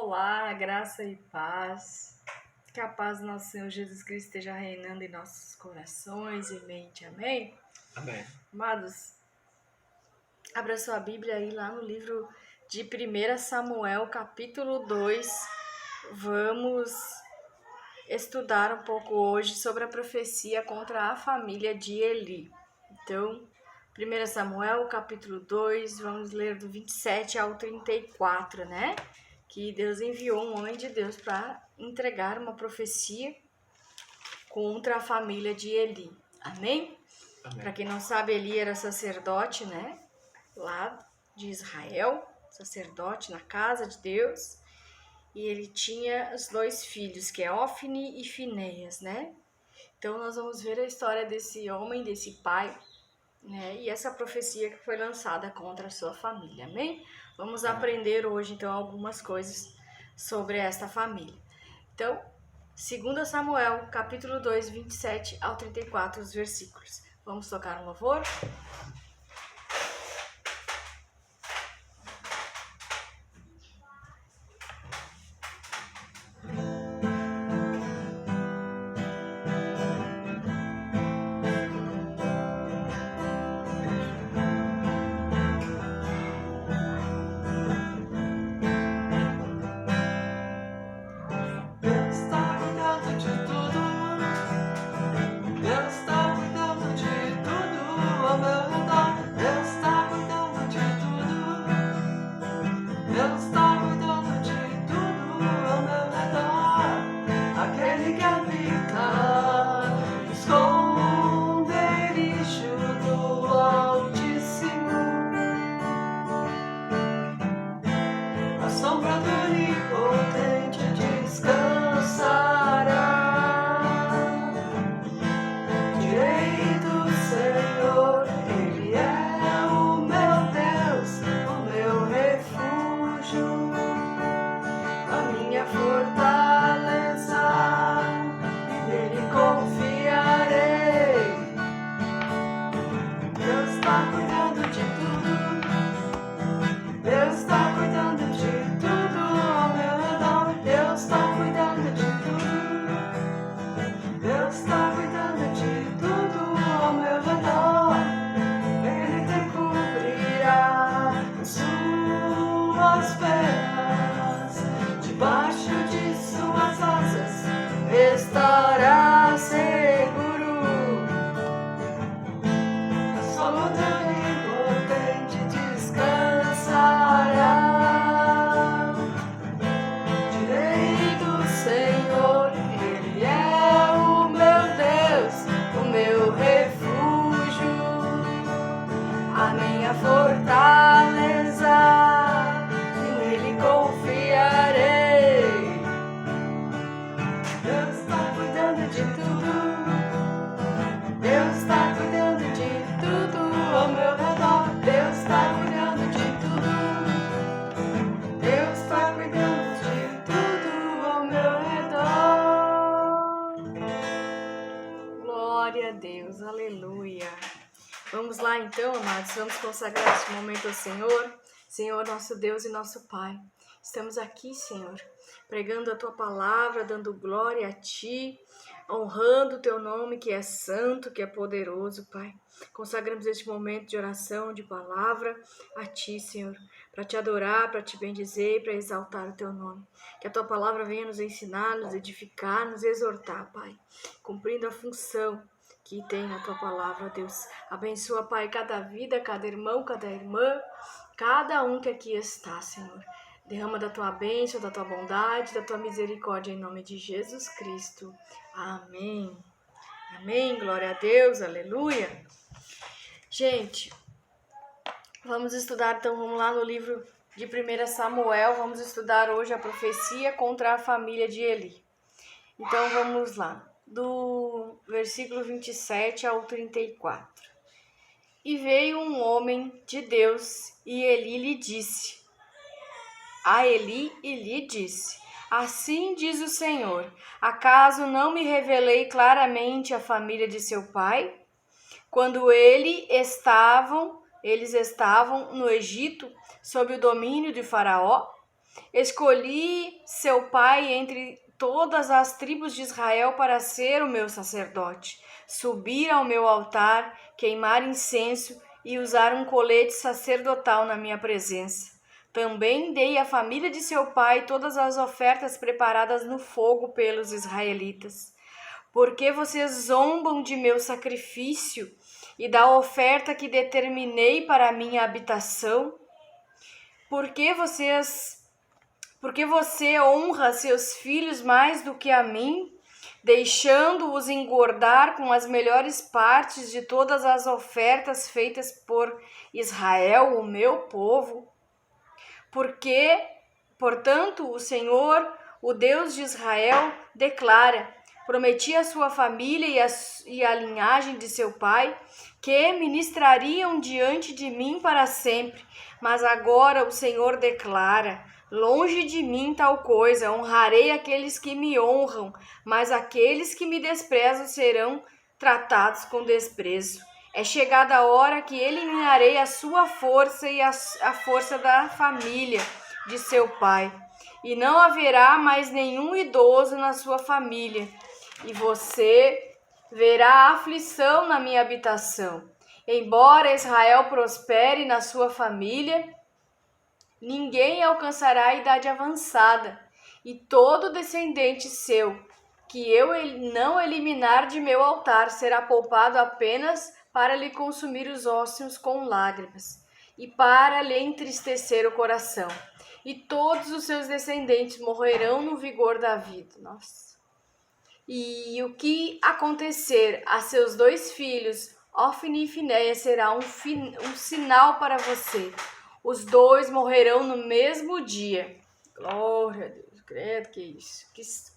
Olá, graça e paz. Que a paz do nosso Senhor Jesus Cristo esteja reinando em nossos corações e mente. Amém? Amém. Amados, abra sua Bíblia aí lá no livro de 1 Samuel, capítulo 2. Vamos estudar um pouco hoje sobre a profecia contra a família de Eli. Então, 1 Samuel, capítulo 2, vamos ler do 27 ao 34, né? Que Deus enviou um homem de Deus para entregar uma profecia contra a família de Eli. Amém? Para quem não sabe, Eli era sacerdote, né? Lá de Israel, sacerdote na casa de Deus. E ele tinha os dois filhos, que é Ofni e Finéias, né? Então nós vamos ver a história desse homem, desse pai, né? E essa profecia que foi lançada contra a sua família, amém? Vamos aprender hoje, então, algumas coisas sobre esta família. Então, 2 Samuel, capítulo 2, 27 ao 34, os versículos. Vamos tocar um louvor? Vamos lá então, amados, vamos consagrar este momento ao Senhor. Senhor, nosso Deus e nosso Pai, estamos aqui, Senhor, pregando a Tua palavra, dando glória a Ti, honrando o Teu nome que é santo, que é poderoso, Pai. Consagramos este momento de oração, de palavra a Ti, Senhor, para Te adorar, para Te bendizer, para exaltar o Teu nome. Que a Tua palavra venha nos ensinar, nos edificar, nos exortar, Pai, cumprindo a função que tem na Tua palavra, Deus. Abençoa, Pai, cada vida, cada irmão, cada irmã, cada um que aqui está, Senhor. Derrama da Tua bênção, da Tua bondade, da Tua misericórdia, em nome de Jesus Cristo. Amém. Amém. Glória a Deus. Aleluia. Gente, vamos estudar, então, vamos lá no livro de 1 Samuel. Vamos estudar hoje a profecia contra a família de Eli. Então, vamos lá. Do versículo 27 ao 34. E veio um homem de Deus e Eli lhe disse, assim diz o Senhor, acaso não me revelei claramente a família de seu pai? Quando eles estavam no Egito, sob o domínio de Faraó? Escolhi seu pai entre todas as tribos de Israel para ser o meu sacerdote, subir ao meu altar, queimar incenso e usar um colete sacerdotal na minha presença. Também dei à família de seu pai todas as ofertas preparadas no fogo pelos israelitas. Porque vocês zombam de meu sacrifício e da oferta que determinei para a minha habitação? Porque você honra seus filhos mais do que a mim, deixando-os engordar com as melhores partes de todas as ofertas feitas por Israel, o meu povo? Porque, portanto, o Senhor, o Deus de Israel, declara: prometi à sua família e à linhagem de seu pai que ministrariam diante de mim para sempre. Mas agora o Senhor declara: longe de mim tal coisa, honrarei aqueles que me honram, mas aqueles que me desprezam serão tratados com desprezo. É chegada a hora que eliminarei a sua força e a força da família de seu pai, e não haverá mais nenhum idoso na sua família, e você verá aflição na minha habitação. Embora Israel prospere na sua família, ninguém alcançará a idade avançada, e todo descendente seu, que eu não eliminar de meu altar, será poupado apenas para lhe consumir os ossos com lágrimas, e para lhe entristecer o coração. E todos os seus descendentes morrerão no vigor da vida. Nossa. E o que acontecer a seus 2 filhos, Ofni e Finéias, será um sinal para você. Os 2 morrerão no mesmo dia. Glória a Deus, credo que isso.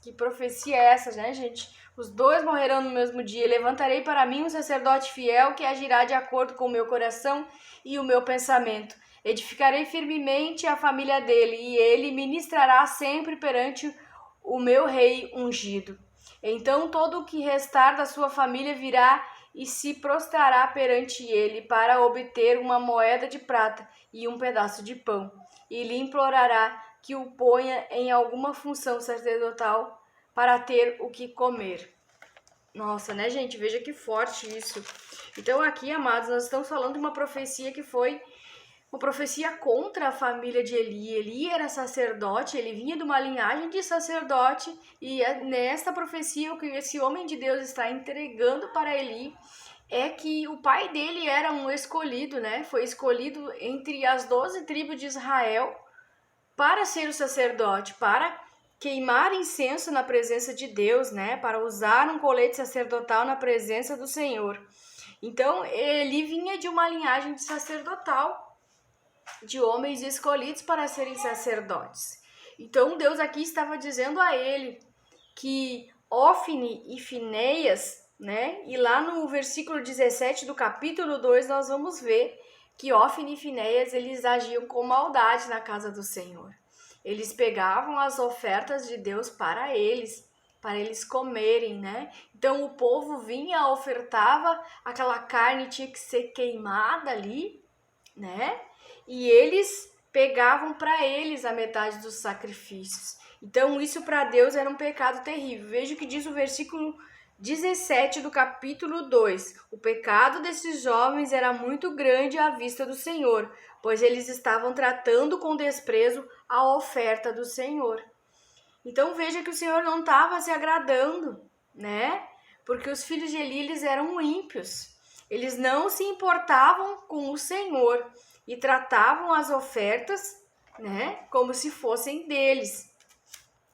Que profecia é essa, né, gente? Os 2 morrerão no mesmo dia. Levantarei para mim um sacerdote fiel que agirá de acordo com o meu coração e o meu pensamento. Edificarei firmemente a família dele, e ele ministrará sempre perante o meu rei ungido. Então todo o que restar da sua família virá e se prostrará perante ele para obter uma moeda de prata e um pedaço de pão, e lhe implorará que o ponha em alguma função sacerdotal para ter o que comer. Nossa, né, gente? Veja que forte isso. Então aqui, amados, nós estamos falando de uma profecia que foi uma profecia contra a família de Eli. Eli era sacerdote, ele vinha de uma linhagem de sacerdote, e nesta profecia o que esse homem de Deus está entregando para Eli é que o pai dele era um escolhido, né? Foi escolhido entre as 12 tribos de Israel para ser o sacerdote, para queimar incenso na presença de Deus, né? Para usar um colete sacerdotal na presença do Senhor. Então, Eli vinha de uma linhagem de sacerdotal, de homens escolhidos para serem sacerdotes. Então Deus aqui estava dizendo a ele que Ofni e Finéias, né? E lá no versículo 17 do capítulo 2 nós vamos ver que Ofni e Finéias, eles agiam com maldade na casa do Senhor. Eles pegavam as ofertas de Deus para eles comerem, né? Então o povo vinha, ofertava, aquela carne tinha que ser queimada ali, né? E eles pegavam para eles a metade dos sacrifícios. Então isso para Deus era um pecado terrível. Veja o que diz o versículo 17 do capítulo 2. O pecado desses jovens era muito grande à vista do Senhor, pois eles estavam tratando com desprezo a oferta do Senhor. Então veja que o Senhor não estava se agradando, né? Porque os filhos de Eli, eles eram ímpios. Eles não se importavam com o Senhor e tratavam as ofertas, né, como se fossem deles.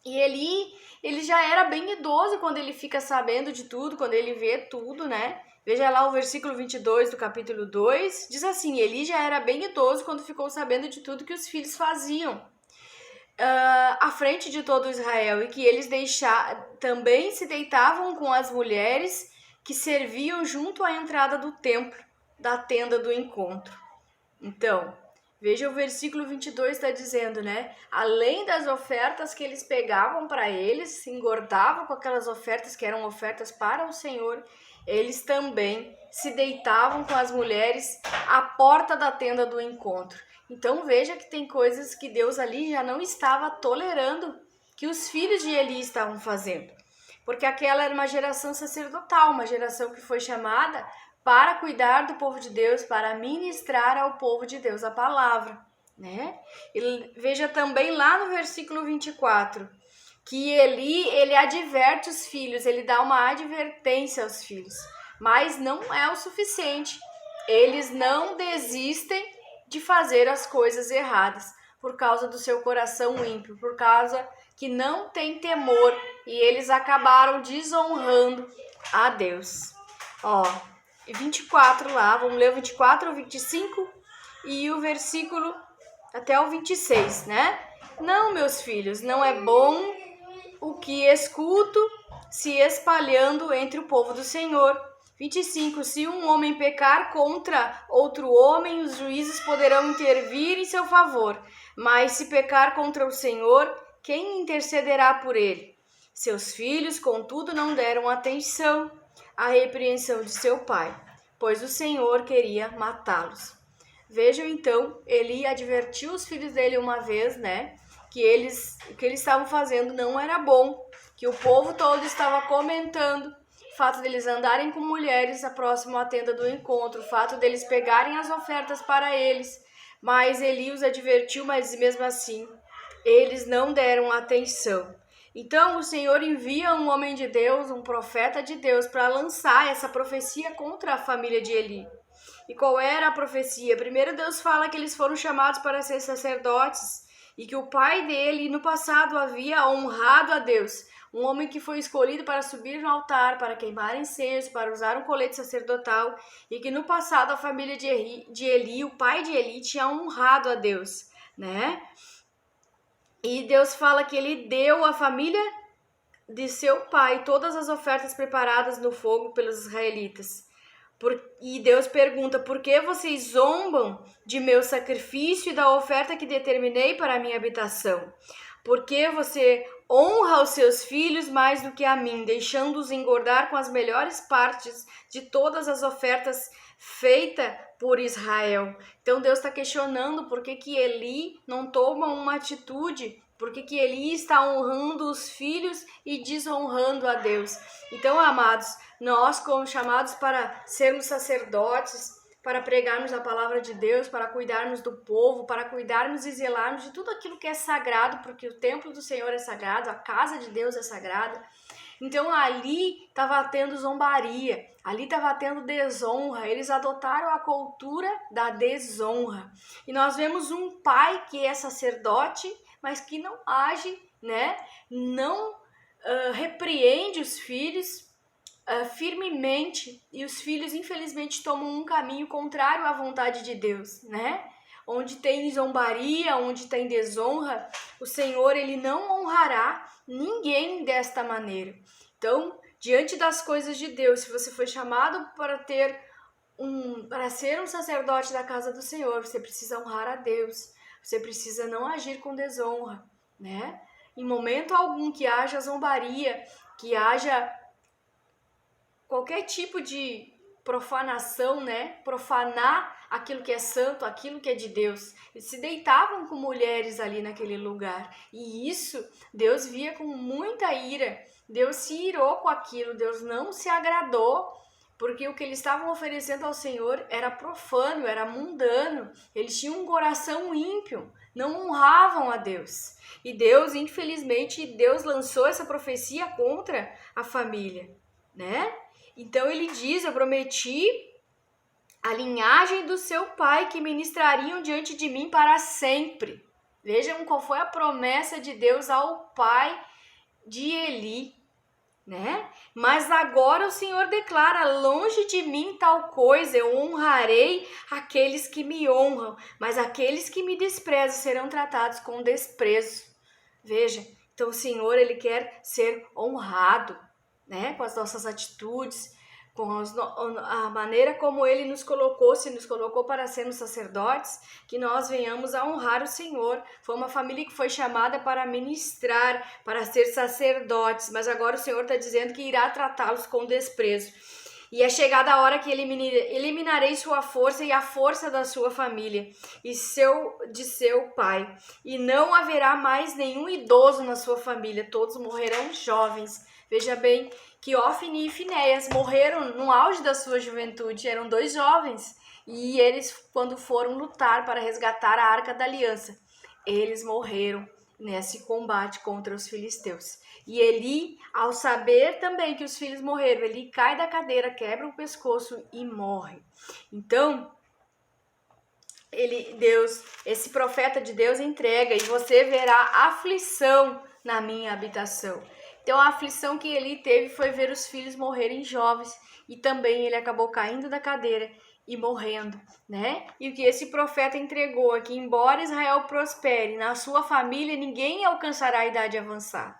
E Eli, ele já era bem idoso quando ele fica sabendo de tudo, quando ele vê tudo, né? Veja lá o versículo 22 do capítulo 2, diz assim: Eli já era bem idoso quando ficou sabendo de tudo que os filhos faziam à frente de todo Israel, e que eles também se deitavam com as mulheres que serviam junto à entrada do templo, da tenda do encontro. Então, veja o versículo 22 está dizendo, né? Além das ofertas que eles pegavam para eles, se engordavam com aquelas ofertas que eram ofertas para o Senhor, eles também se deitavam com as mulheres à porta da tenda do encontro. Então veja que tem coisas que Deus ali já não estava tolerando que os filhos de Eli estavam fazendo. Porque aquela era uma geração sacerdotal, uma geração que foi chamada para cuidar do povo de Deus, para ministrar ao povo de Deus a palavra, né? E veja também lá no versículo 24, que Eli, ele adverte os filhos, ele dá uma advertência aos filhos, mas não é o suficiente. Eles não desistem de fazer as coisas erradas por causa do seu coração ímpio, por causa que não tem temor, e eles acabaram desonrando a Deus. Ó, 24 lá, vamos ler o 24, o 25 e o versículo até o 26, né? Não, meus filhos, não é bom o que escuto se espalhando entre o povo do Senhor. 25. Se um homem pecar contra outro homem, os juízes poderão intervir em seu favor. Mas se pecar contra o Senhor, quem intercederá por ele? Seus filhos, contudo, não deram atenção à repreensão de seu pai, pois o Senhor queria matá-los. Vejam então, Eli advertiu os filhos dele uma vez, né? Que o que eles estavam fazendo não era bom, que o povo todo estava comentando o fato deles andarem com mulheres próximo à tenda do encontro, o fato deles pegarem as ofertas para eles. Mas Eli os advertiu, mas mesmo assim, eles não deram atenção. Então o Senhor envia um homem de Deus, um profeta de Deus, para lançar essa profecia contra a família de Eli. E qual era a profecia? Primeiro Deus fala que eles foram chamados para ser sacerdotes e que o pai dele no passado havia honrado a Deus. Um homem que foi escolhido para subir no altar, para queimar incenso, para usar um colete sacerdotal, e que no passado a família de Eli, o pai de Eli, tinha honrado a Deus, né? E Deus fala que ele deu à família de seu pai todas as ofertas preparadas no fogo pelos israelitas. E Deus pergunta: por que vocês zombam de meu sacrifício e da oferta que determinei para a minha habitação? Por que você honra os seus filhos mais do que a mim, deixando-os engordar com as melhores partes de todas as ofertas feitas por Israel? Então Deus está questionando por que Eli não toma uma atitude, por que Eli está honrando os filhos e desonrando a Deus. Então, amados, nós como chamados para sermos sacerdotes, para pregarmos a palavra de Deus, para cuidarmos do povo, para cuidarmos e zelarmos de tudo aquilo que é sagrado, porque o templo do Senhor é sagrado, a casa de Deus é sagrada. Então ali estava tendo zombaria, ali estava tendo desonra, eles adotaram a cultura da desonra. E nós vemos um pai que é sacerdote, mas que não age, né? Não repreende os filhos firmemente, e os filhos infelizmente tomam um caminho contrário à vontade de Deus, né? Onde tem zombaria, onde tem desonra, o Senhor ele não honrará ninguém desta maneira. Então, diante das coisas de Deus, se você foi chamado para ser um sacerdote da casa do Senhor, você precisa honrar a Deus, você precisa não agir com desonra, né? Em momento algum que haja zombaria, que haja qualquer tipo de profanação, né? Profanar aquilo que é santo, aquilo que é de Deus. Eles se deitavam com mulheres ali naquele lugar. E isso Deus via com muita ira. Deus se irou com aquilo. Deus não se agradou, porque o que eles estavam oferecendo ao Senhor era profano, era mundano. Eles tinham um coração ímpio, não honravam a Deus. E Deus, infelizmente, Deus lançou essa profecia contra a família, né? Então ele diz: eu prometi a linhagem do seu pai que ministrariam diante de mim para sempre. Vejam qual foi a promessa de Deus ao pai de Eli, né? Mas agora o Senhor declara: longe de mim tal coisa, eu honrarei aqueles que me honram, mas aqueles que me desprezam serão tratados com desprezo. Veja, então o Senhor ele quer ser honrado, né? Com as nossas atitudes, com a maneira como ele nos colocou, se nos colocou para sermos sacerdotes, que nós venhamos a honrar o Senhor. Foi uma família que foi chamada para ministrar, para ser sacerdotes, mas agora o Senhor está dizendo que irá tratá-los com desprezo. E é chegada a hora que eliminarei sua força e a força da sua família e de seu pai. E não haverá mais nenhum idoso na sua família, todos morrerão jovens. Veja bem que Ofni e Finéias morreram no auge da sua juventude, eram 2 jovens. E eles, quando foram lutar para resgatar a Arca da Aliança, eles morreram nesse combate contra os filisteus. E Eli, ao saber também que os filhos morreram, ele cai da cadeira, quebra o pescoço e morre. Então, esse profeta de Deus entrega, e você verá aflição na minha habitação. Então, a aflição que Eli teve foi ver os filhos morrerem jovens, e também ele acabou caindo da cadeira e morrendo, né? E o que esse profeta entregou é que, embora Israel prospere, na sua família ninguém alcançará a idade avançada.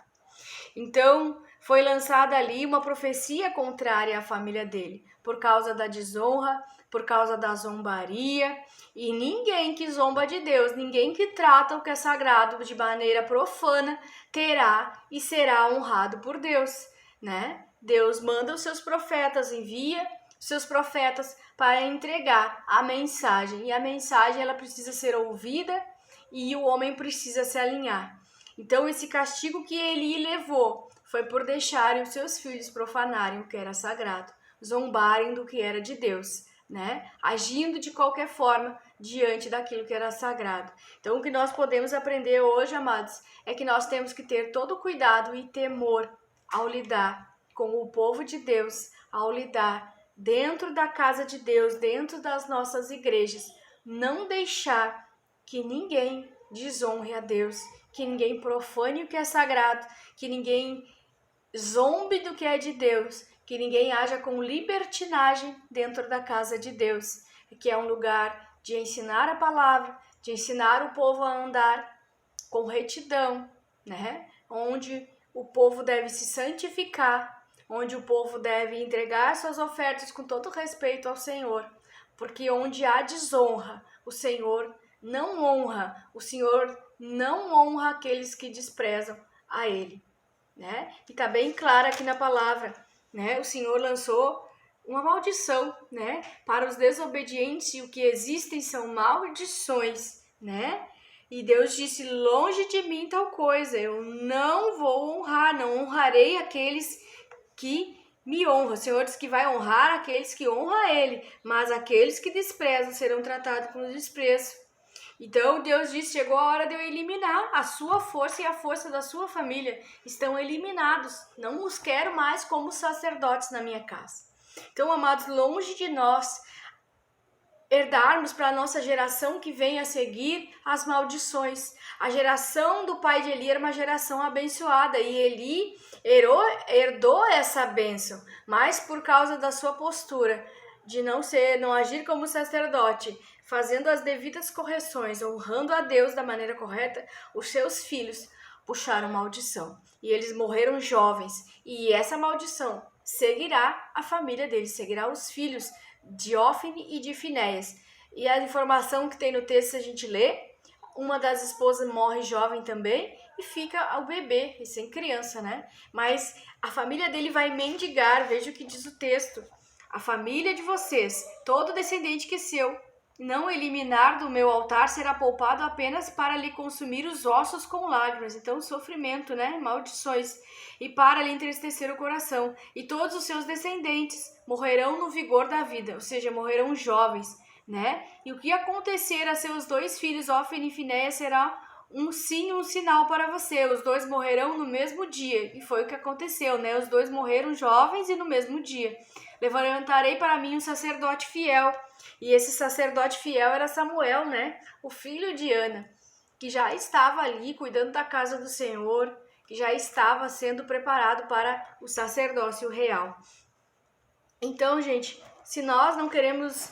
Então, foi lançada ali uma profecia contrária à família dele, por causa da desonra, por causa da zombaria, e ninguém que zomba de Deus, ninguém que trata o que é sagrado de maneira profana, terá e será honrado por Deus, né? Deus manda os seus profetas, envia seus profetas para entregar a mensagem, e a mensagem ela precisa ser ouvida e o homem precisa se alinhar. Então, esse castigo que Eli levou foi por deixarem os seus filhos profanarem o que era sagrado, zombarem do que era de Deus, né? Agindo de qualquer forma diante daquilo que era sagrado. Então, o que nós podemos aprender hoje, amados, é que nós temos que ter todo cuidado e temor ao lidar com o povo de Deus, ao lidar dentro da casa de Deus, dentro das nossas igrejas. Não deixar que ninguém desonre a Deus, que ninguém profane o que é sagrado, que ninguém zombe do que é de Deus, que ninguém haja com libertinagem dentro da casa de Deus, que é um lugar de ensinar a palavra, de ensinar o povo a andar com retidão, né? Onde o povo deve se santificar, onde o povo deve entregar suas ofertas com todo respeito ao Senhor, porque onde há desonra, o Senhor não honra, o Senhor não honra aqueles que desprezam a Ele, né? E está bem claro aqui na palavra, né? O Senhor lançou uma maldição, né? Para os desobedientes, e o que existem são maldições, né? E Deus disse, longe de mim tal coisa, eu não vou honrar, não honrarei aqueles que me honram. O Senhor diz que vai honrar aqueles que honram a Ele, mas aqueles que desprezam serão tratados com desprezo. Então Deus disse, chegou a hora de eu eliminar a sua força e a força da sua família. Estão eliminados, não os quero mais como sacerdotes na minha casa. Então, amados, longe de nós herdarmos para a nossa geração que vem a seguir as maldições. A geração do pai de Eli era uma geração abençoada e Eli herdou essa bênção, mas por causa da sua postura de não agir como sacerdote, fazendo as devidas correções, honrando a Deus da maneira correta, os seus filhos puxaram maldição e eles morreram jovens, e essa maldição seguirá a família deles, seguirá os filhos de Ofni e de Finéias. E a informação que tem no texto, se a gente lê, uma das esposas morre jovem também e fica o bebê, e sem criança, né? Mas a família dele vai mendigar, veja o que diz o texto. A família de vocês, todo descendente que seu não eliminar do meu altar será poupado apenas para lhe consumir os ossos com lágrimas. Então, sofrimento, né? Maldições. E para lhe entristecer o coração. E todos os seus descendentes morrerão no vigor da vida, ou seja, morrerão jovens, né? E o que acontecer a seus 2 filhos, Ofni e Finéias, será um sinal para você. Os 2 morrerão no mesmo dia. E foi o que aconteceu, né? Os 2 morreram jovens e no mesmo dia. Levantarei para mim um sacerdote fiel. E esse sacerdote fiel era Samuel, né? O filho de Ana, que já estava ali cuidando da casa do Senhor, que já estava sendo preparado para o sacerdócio real. Então, gente, se nós não queremos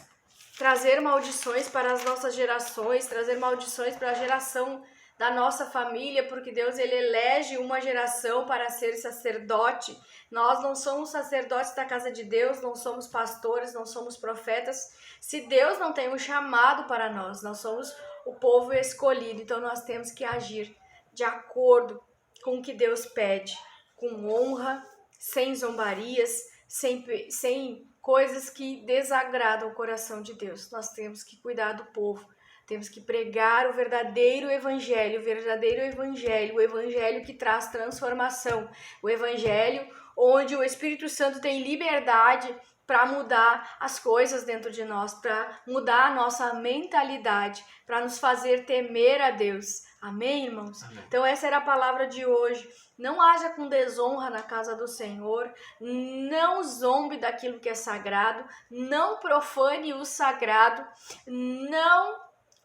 trazer maldições para as nossas gerações, trazer maldições para a geração da nossa família, porque Deus ele elege uma geração para ser sacerdote. Nós não somos sacerdotes da casa de Deus, não somos pastores, não somos profetas. Se Deus não tem um chamado para nós somos o povo escolhido. Então nós temos que agir de acordo com o que Deus pede, com honra, sem zombarias, sem coisas que desagradam o coração de Deus. Nós temos que cuidar do povo. Temos que pregar o verdadeiro evangelho, o evangelho que traz transformação, o evangelho onde o Espírito Santo tem liberdade para mudar as coisas dentro de nós, para mudar a nossa mentalidade, para nos fazer temer a Deus. Amém, irmãos? Amém. Então essa era a palavra de hoje. Não haja com desonra na casa do Senhor, não zombe daquilo que é sagrado, não profane o sagrado, não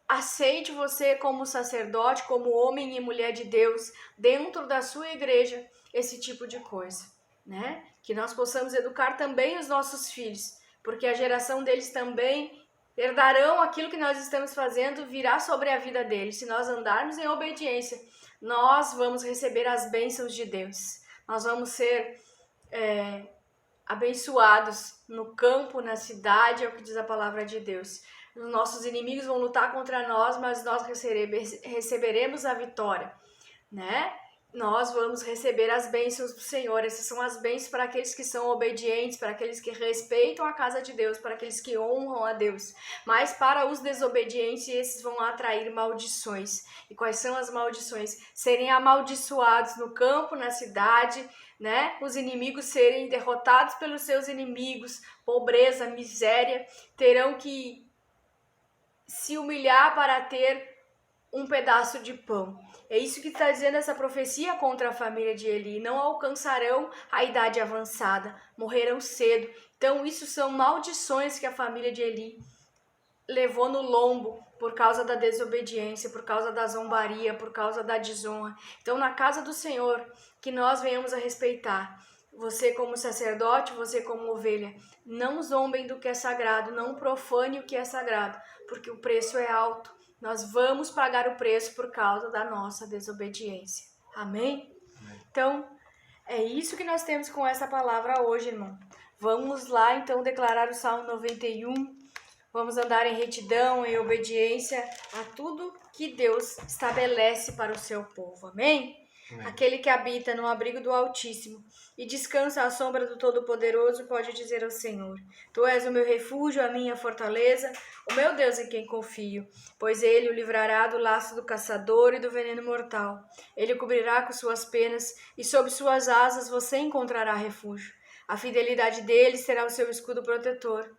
aceite você como sacerdote, como homem e mulher de Deus, dentro da sua igreja, esse tipo de coisa, né? Que nós possamos educar também os nossos filhos, porque a geração deles também herdarão aquilo que nós estamos fazendo, virá sobre a vida deles. Se nós andarmos em obediência, nós vamos receber as bênçãos de Deus. Nós vamos ser abençoados no campo, na cidade, é o que diz a palavra de Deus. Os nossos inimigos vão lutar contra nós, mas nós receberemos a vitória, né? Nós vamos receber as bênçãos do Senhor. Essas são as bênçãos para aqueles que são obedientes, para aqueles que respeitam a casa de Deus, para aqueles que honram a Deus. Mas para os desobedientes, esses vão atrair maldições. E quais são as maldições? Serem amaldiçoados no campo, na cidade, né? Os inimigos serem derrotados pelos seus inimigos, pobreza, miséria, terão que se humilhar para ter um pedaço de pão. É isso que está dizendo essa profecia contra a família de Eli. Não alcançarão a idade avançada, morrerão cedo. Então isso são maldições que a família de Eli levou no lombo por causa da desobediência, por causa da zombaria, por causa da desonra. Então na casa do Senhor, que nós venhamos a respeitar. Você como sacerdote, você como ovelha, não zombem do que é sagrado, não profane o que é sagrado, porque o preço é alto. Nós vamos pagar o preço por causa da nossa desobediência. Amém? Amém. Então, é isso que nós temos com essa palavra hoje, irmão. Vamos lá, então, declarar o Salmo 91. Vamos andar em retidão, em obediência a tudo que Deus estabelece para o seu povo. Amém? Amém. Aquele que habita no abrigo do Altíssimo e descansa à sombra do Todo-Poderoso pode dizer ao Senhor: Tu és o meu refúgio, a minha fortaleza, o meu Deus em quem confio. Pois ele o livrará do laço do caçador e do veneno mortal. Ele o cobrirá com suas penas e sob suas asas você encontrará refúgio. A fidelidade dele será o seu escudo protetor.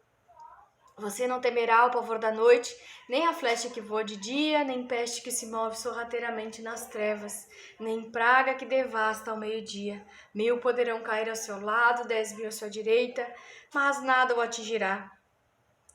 Você não temerá o pavor da noite, nem a flecha que voa de dia, nem peste que se move sorrateiramente nas trevas, nem praga que devasta ao meio-dia. 1000 poderão cair ao seu lado, 10.000 à sua direita, mas nada o atingirá.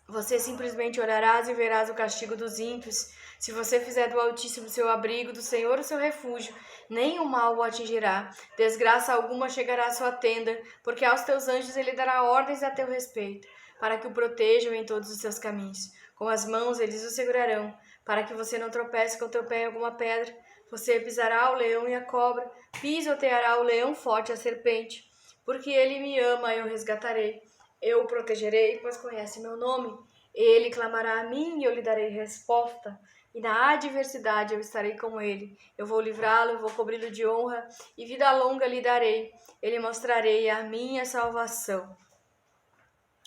Você simplesmente orarás e verás o castigo dos ímpios. Se você fizer do Altíssimo seu abrigo, do Senhor o seu refúgio, nenhum mal o atingirá. Desgraça alguma chegará à sua tenda, porque aos teus anjos ele dará ordens a teu respeito, para que o protejam em todos os seus caminhos. Com as mãos eles o segurarão, para que você não tropece com o teu pé em alguma pedra. Você pisará o leão e a cobra, pisoteará o leão forte e a serpente. Porque ele me ama, eu resgatarei. Eu o protegerei, pois conhece meu nome. Ele clamará a mim e eu lhe darei resposta. E na adversidade eu estarei com ele. Eu vou livrá-lo, eu vou cobri-lo de honra, e vida longa lhe darei. Ele mostrarei a minha salvação.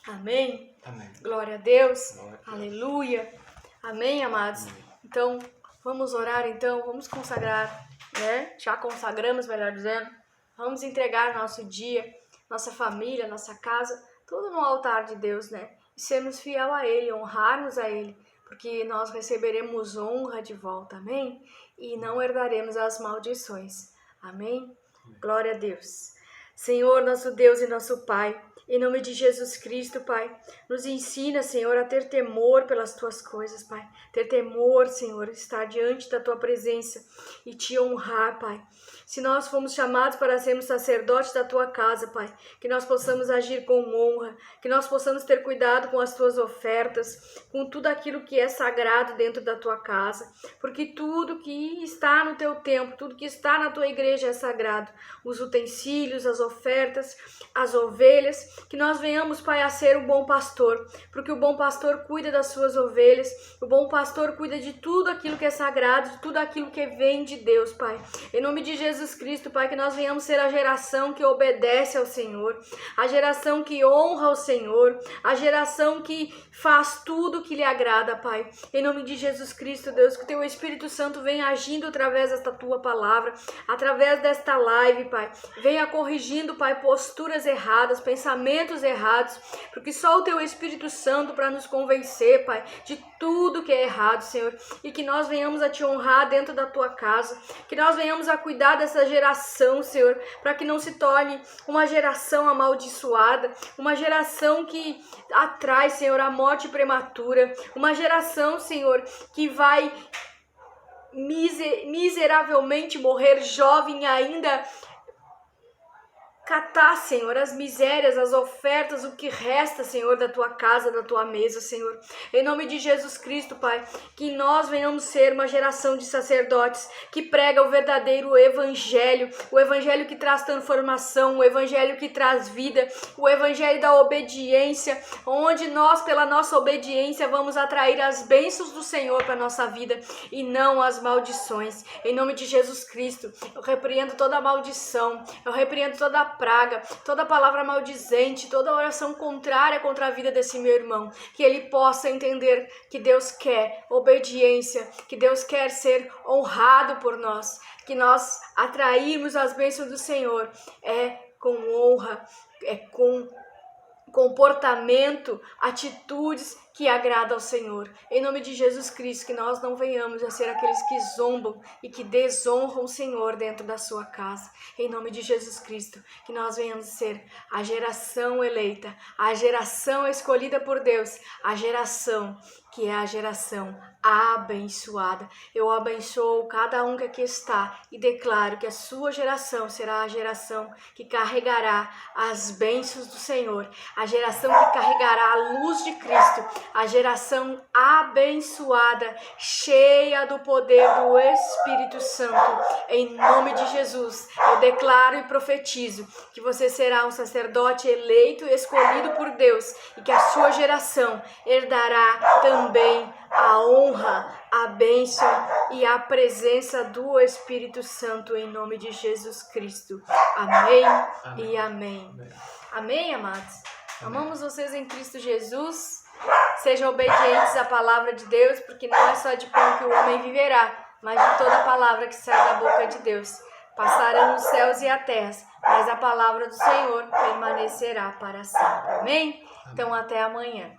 Amém? Amém. Glória a Deus. Glória a Deus. Aleluia. Amém, amados? Amém. Então, vamos orar então, vamos consagrar, né? Já consagramos, melhor dizendo. Vamos entregar nosso dia, nossa família, nossa casa, tudo no altar de Deus, né? E sermos fiel a Ele, honrarmos a Ele, porque nós receberemos honra de volta, amém? E não herdaremos as maldições, amém? Glória a Deus. Senhor, nosso Deus e nosso Pai, em nome de Jesus Cristo, Pai, nos ensina, Senhor, a ter temor pelas Tuas coisas, Pai. Ter temor, Senhor, estar diante da Tua presença e Te honrar, Pai. Se nós fomos chamados para sermos sacerdotes da Tua casa, Pai, que nós possamos agir com honra, que nós possamos ter cuidado com as Tuas ofertas, com tudo aquilo que é sagrado dentro da Tua casa, porque tudo que está no Teu templo, tudo que está na Tua igreja é sagrado. Os utensílios, as ofertas, as ovelhas, Que nós venhamos, Pai, a ser um bom pastor, porque o bom pastor cuida das suas ovelhas, o bom pastor cuida de tudo aquilo que é sagrado, de tudo aquilo que vem de Deus, Pai. Em nome de Jesus Cristo, Pai, que nós venhamos ser a geração que obedece ao Senhor, a geração que honra o Senhor, a geração que faz tudo que lhe agrada, Pai. Em nome de Jesus Cristo, Deus, que o Teu Espírito Santo venha agindo através desta Tua palavra, através desta live, Pai. Venha corrigindo, Pai, posturas erradas, pensamentos errados, porque só o Teu Espírito Santo para nos convencer, Pai, de tudo que é errado, Senhor. E que nós venhamos a Te honrar dentro da Tua casa, que nós venhamos a cuidar dessa geração, Senhor, para que não se torne uma geração amaldiçoada, uma geração que atrai, Senhor, a morte prematura, uma geração, Senhor, que vai miseravelmente morrer jovem ainda, catar, Senhor, as misérias, as ofertas, o que resta, Senhor, da Tua casa, da Tua mesa, Senhor. Em nome de Jesus Cristo, Pai, que nós venhamos ser uma geração de sacerdotes que prega o verdadeiro evangelho, o evangelho que traz transformação, o evangelho que traz vida, o evangelho da obediência, onde nós, pela nossa obediência, vamos atrair as bênçãos do Senhor para a nossa vida e não as maldições. Em nome de Jesus Cristo, eu repreendo toda maldição, eu repreendo toda praga, toda palavra maldizente, toda oração contrária contra a vida desse meu irmão, que ele possa entender que Deus quer obediência, que Deus quer ser honrado por nós, que nós atrairmos as bênçãos do Senhor com honra, com comportamento, atitudes que agradam ao Senhor. Em nome de Jesus Cristo, que nós não venhamos a ser aqueles que zombam e que desonram o Senhor dentro da sua casa. Em nome de Jesus Cristo, que nós venhamos ser a geração eleita, a geração escolhida por Deus, a geração que é a geração abençoada. Eu abençoo cada um que aqui está e declaro que a sua geração será a geração que carregará as bênçãos do Senhor, a geração que carregará a luz de Cristo, a geração abençoada, cheia do poder do Espírito Santo. Em nome de Jesus, eu declaro e profetizo que você será um sacerdote eleito e escolhido por Deus e que a sua geração herdará também a honra, a bênção e a presença do Espírito Santo em nome de Jesus Cristo. Amém, e amém. Amém, amados? Amamos vocês em Cristo Jesus. Sejam obedientes à palavra de Deus, porque não é só de pão que o homem viverá, mas de toda palavra que sai da boca de Deus. Passarão os céus e a terra, mas a palavra do Senhor permanecerá para sempre. Amém? Então, até amanhã.